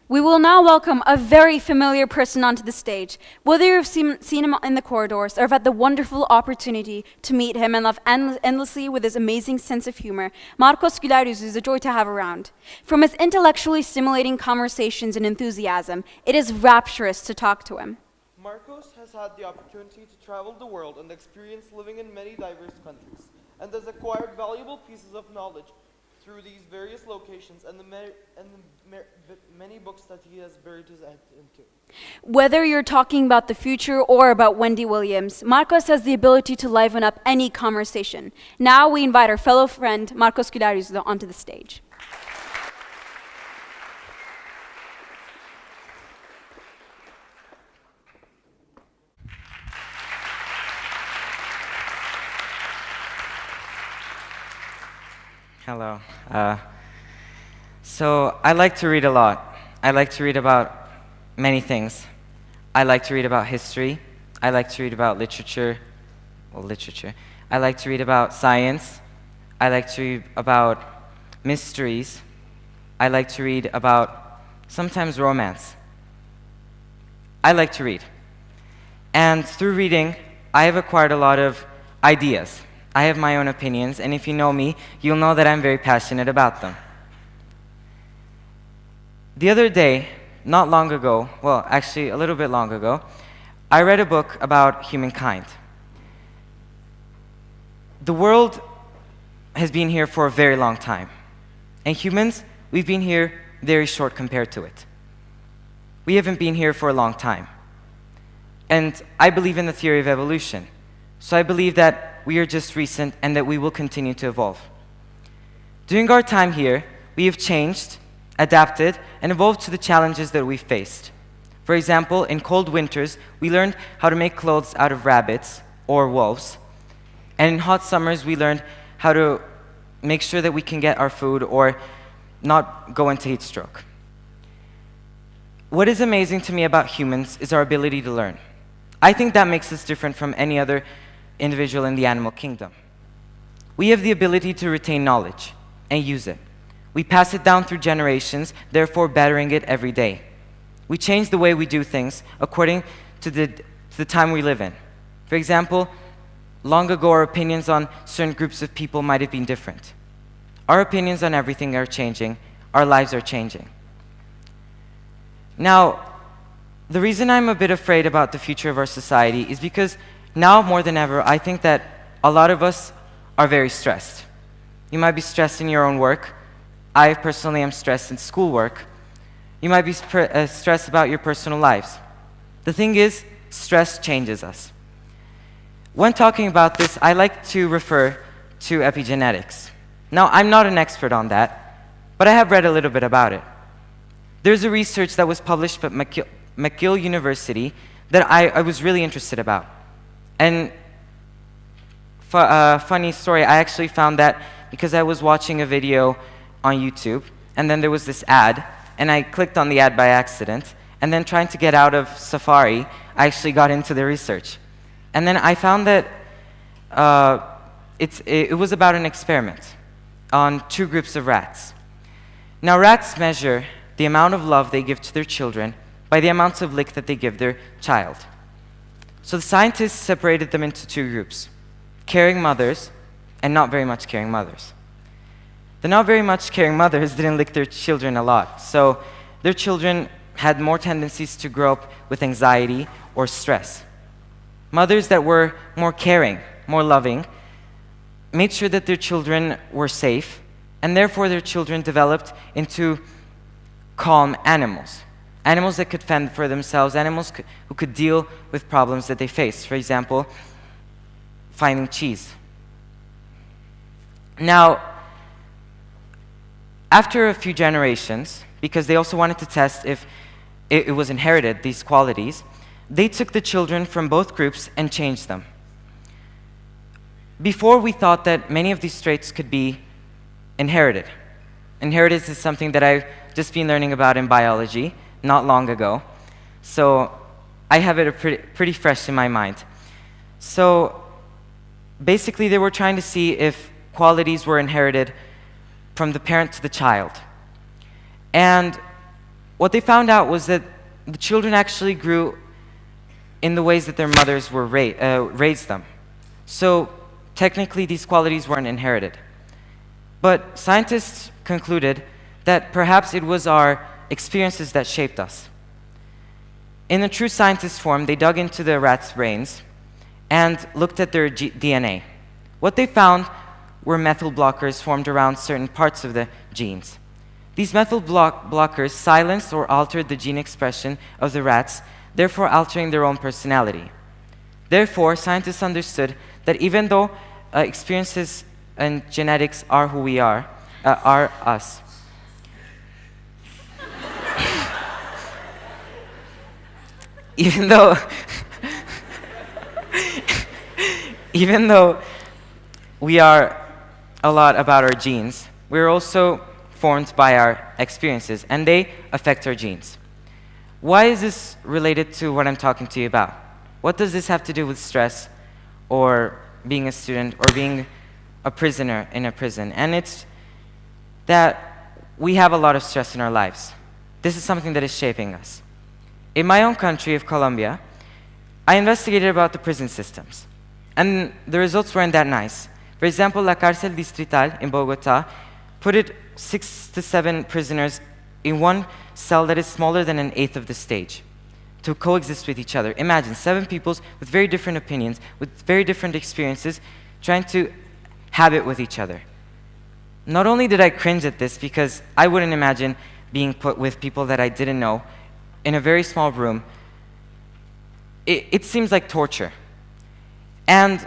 We will now welcome a very familiar person onto the stage. Whether you've seen him in the corridors or have had the wonderful opportunity to meet him and laugh endlessly with his amazing sense of humor, Tunç Güleryüzlü is a joy to have around. From his intellectually stimulating conversations and enthusiasm, it is rapturous to talk to him. Marcos has had the opportunity to travel the world and experience living in many diverse countries, and has acquired valuable pieces of knowledge through these various locations and the many books that he has buried his head into. Whether you're talking about the future or about Wendy Williams, Marcos has the ability to liven up any conversation. Now we invite our fellow friend, Tunç Güleryüzlü, onto the stage. Hello. So I like to read a lot. I like to read about many things. I like to read about history. I like to read about literature. I like to read about science. I like to read about mysteries. I like to read about sometimes romance. I like to read. And through reading, I have acquired a lot of ideas. I have my own opinions, and if you know me, you'll know that I'm very passionate about them. The other day, not long ago, well, actually a little bit long ago, I read a book about humankind. The world has been here for a very long time, and humans, we've been here very short compared to it. We haven't been here for a long time. And I believe in the theory of evolution, so I believe that we are just recent and that we will continue to evolve. During our time here, we have changed, adapted, and evolved to the challenges that we faced. For example, in cold winters, we learned how to make clothes out of rabbits or wolves. And in hot summers, we learned how to make sure that we can get our food or not go into heat stroke. What is amazing to me about humans is our ability to learn. I think that makes us different from any other individual in the animal kingdom. We have the ability to retain knowledge and use it. We pass it down through generations, therefore bettering it every day. We change the way we do things according to the time we live in. For example, long ago our opinions on certain groups of people might have been different. Our opinions on everything are changing, our lives are changing. Now, the reason I'm a bit afraid about the future of our society is because now more than ever, I think that a lot of us are very stressed. You might be stressed in your own work. I personally am stressed in schoolwork. You might be stressed about your personal lives. The thing is, stress changes us. When talking about this, I like to refer to epigenetics. Now, I'm not an expert on that, but I have read a little bit about it. There's a research that was published at McGill University that I was really interested about. And funny story, I actually found that because I was watching a video on YouTube, and then there was this ad, and I clicked on the ad by accident, and then trying to get out of Safari, I actually got into the research. And then I found that it was about an experiment on two groups of rats. Now, rats measure the amount of love they give to their children by the amounts of lick that they give their child. So the scientists separated them into two groups, caring mothers and not very much caring mothers. The not very much caring mothers didn't lick their children a lot, so their children had more tendencies to grow up with anxiety or stress. Mothers that were more caring, more loving, made sure that their children were safe, and therefore their children developed into calm animals. Animals that could fend for themselves, animals who could deal with problems that they faced. For example, finding cheese. Now, after a few generations, because they also wanted to test if it was inherited, these qualities, they took the children from both groups and changed them. Before, we thought that many of these traits could be inherited. Inheritance is something that I've just been learning about in biology not long ago, so I have it pretty fresh in my mind. So basically they were trying to see if qualities were inherited from the parent to the child. And what they found out was that the children actually grew in the ways that their mothers were raised them. So technically, these qualities weren't inherited. But scientists concluded that perhaps it was our experiences that shaped us. In a true scientist form, they dug into the rats' brains and looked at their DNA. What they found were methyl blockers formed around certain parts of the genes. These methyl blockers silenced or altered the gene expression of the rats, therefore altering their own personality. Therefore, scientists understood that even though experiences and genetics are who we are us. Even though we are a lot about our genes, we're also formed by our experiences, and they affect our genes. Why is this related to what I'm talking to you about? What does this have to do with stress, or being a student, or being a prisoner in a prison? And it's that we have a lot of stress in our lives. This is something that is shaping us. In my own country of Colombia, I investigated about the prison systems, and the results weren't that nice. For example, La Cárcel Distrital in Bogota put 6 to 7 prisoners in one cell that is smaller than an eighth of the stage to coexist with each other. Imagine 7 people with very different opinions, with very different experiences, trying to habit with each other. Not only did I cringe at this, because I wouldn't imagine being put with people that I didn't know in a very small room. It seems like torture. And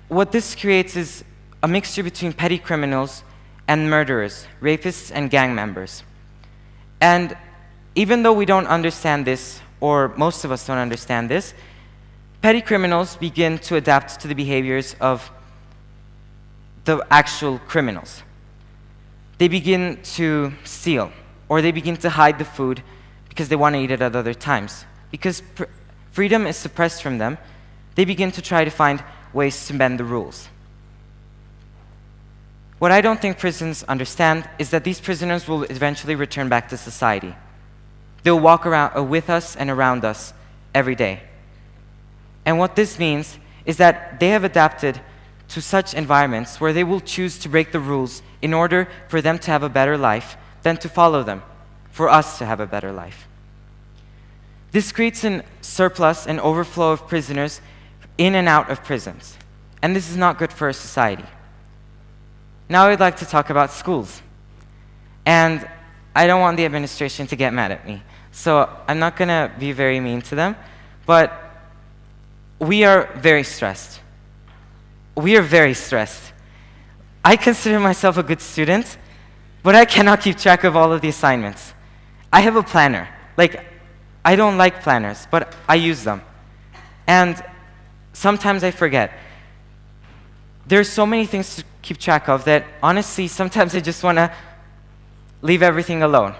what this creates is a mixture between petty criminals and murderers, rapists and gang members. And even though we don't understand this, or most of us don't understand this, petty criminals begin to adapt to the behaviors of the actual criminals. They begin to steal, or they begin to hide the food because they want to eat it at other times. Because freedom is suppressed from them, they begin to try to find ways to bend the rules. What I don't think prisons understand is that these prisoners will eventually return back to society. They'll walk around with us and around us every day. And what this means is that they have adapted to such environments where they will choose to break the rules in order for them to have a better life than to follow them, for us to have a better life. This creates a surplus and overflow of prisoners in and out of prisons. And this is not good for a society. Now I'd like to talk about schools. And I don't want the administration to get mad at me, so I'm not going to be very mean to them, but we are very stressed. We are very stressed. I consider myself a good student, but I cannot keep track of all of the assignments. I have a planner. I don't like planners, but I use them. And sometimes I forget. There's so many things to keep track of that, honestly, sometimes I just want to leave everything alone.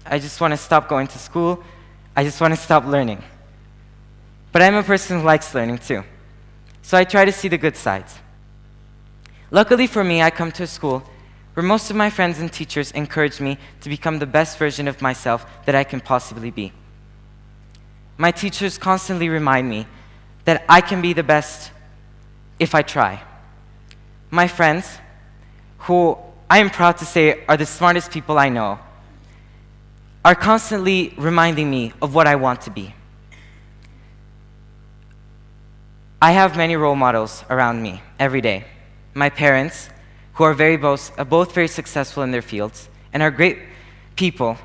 I just want to stop going to school. I just want to stop learning. But I'm a person who likes learning too. So I try to see the good sides. Luckily for me, I come to a school where most of my friends and teachers encourage me to become the best version of myself that I can possibly be. My teachers constantly remind me that I can be the best if I try. My friends, who I am proud to say are the smartest people I know, are constantly reminding me of what I want to be. I have many role models around me every day. My parents, who are both very successful in their fields and are great people,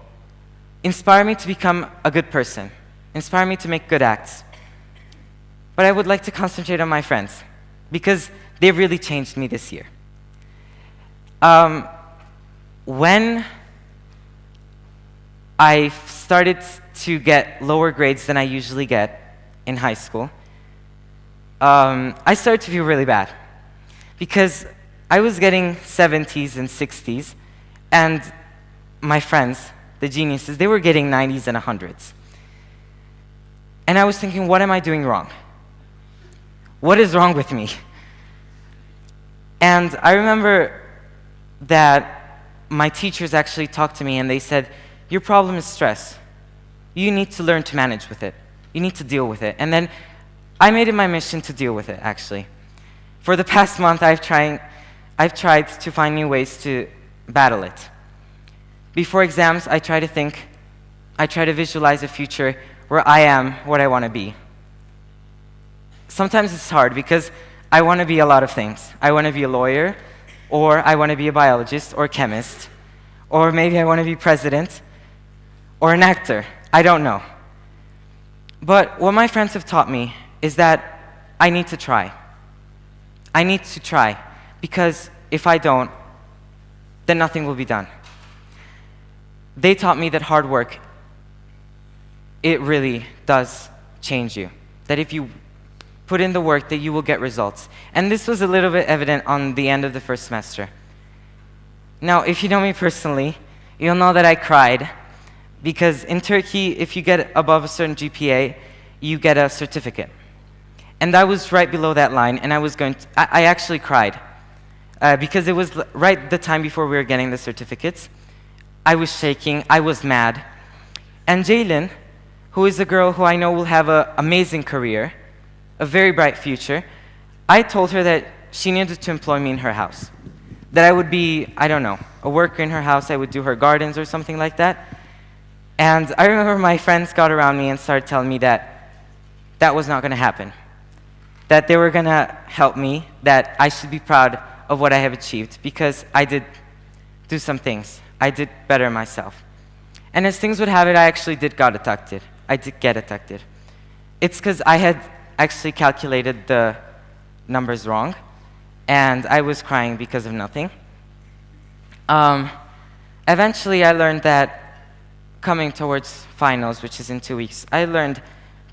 inspire me to become a good person, inspire me to make good acts. But I would like to concentrate on my friends, because they've really changed me this year. When I started to get lower grades than I usually get in high school, I started to feel really bad, because I was getting 70s and 60s, and my friends, the geniuses, they were getting 90s and 100s. And I was thinking, what am I doing wrong? What is wrong with me? And I remember that my teachers actually talked to me and they said, your problem is stress. you need to learn to manage with it. You need to deal with it. And then I made it my mission to deal with it, actually. For the past month, I've tried to find new ways to battle it. Before exams, I try to visualize a future where I am what I want to be. Sometimes it's hard because I want to be a lot of things. I want to be a lawyer, or I want to be a biologist or chemist, or maybe I want to be president or an actor. I don't know. But what my friends have taught me is that I need to try. I need to try, because if I don't, then nothing will be done. They taught me that hard work, it really does change you. That if you put in the work, that you will get results. And this was a little bit evident on the end of the first semester. Now, if you know me personally, you'll know that I cried, because in Turkey, if you get above a certain GPA, you get a certificate. And I was right below that line, and I actually cried, because it was right the time before we were getting the certificates. I was shaking, I was mad. And Jaylin, who is a girl who I know will have an amazing career, a very bright future, I told her that she needed to employ me in her house. That I would be, I don't know, a worker in her house, I would do her gardens or something like that. And I remember my friends got around me and started telling me that that was not going to happen. That they were going to help me, that I should be proud of what I have achieved, because I did do some things. I did better myself. And as things would have it, I actually did get abducted. I did get abducted. It's because I had actually calculated the numbers wrong, and I was crying because of nothing. Eventually, I learned that coming towards finals, which is in 2 weeks, I learned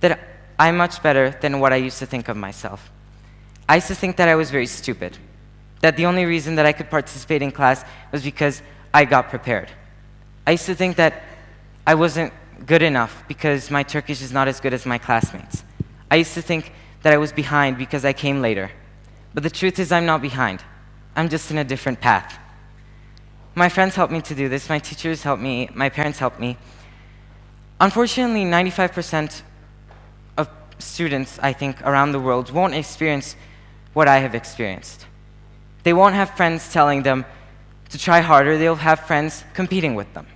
that I'm much better than what I used to think of myself. I used to think that I was very stupid, that the only reason that I could participate in class was because I got prepared. I used to think that I wasn't good enough because my Turkish is not as good as my classmates. I used to think that I was behind because I came later. But the truth is, I'm not behind. I'm just in a different path. My friends helped me to do this, my teachers helped me, my parents helped me. Unfortunately, 95% of students, I think, around the world won't experience what I have experienced. They won't have friends telling them to try harder. They'll have friends competing with them,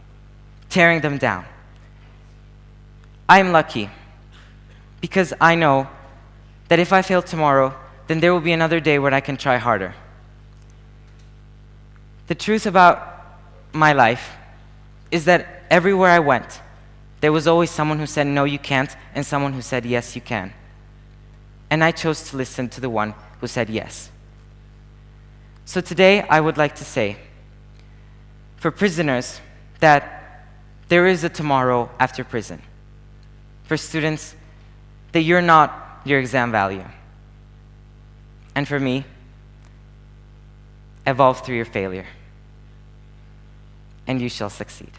tearing them down. I'm lucky because I know that if I fail tomorrow, then there will be another day where I can try harder. The truth about my life is that everywhere I went, there was always someone who said, no, you can't, and someone who said, yes, you can. And I chose to listen to the one who said yes. So today, I would like to say, for prisoners, that there is a tomorrow after prison. For students, that you're not your exam value. And for me, evolve through your failure, and you shall succeed.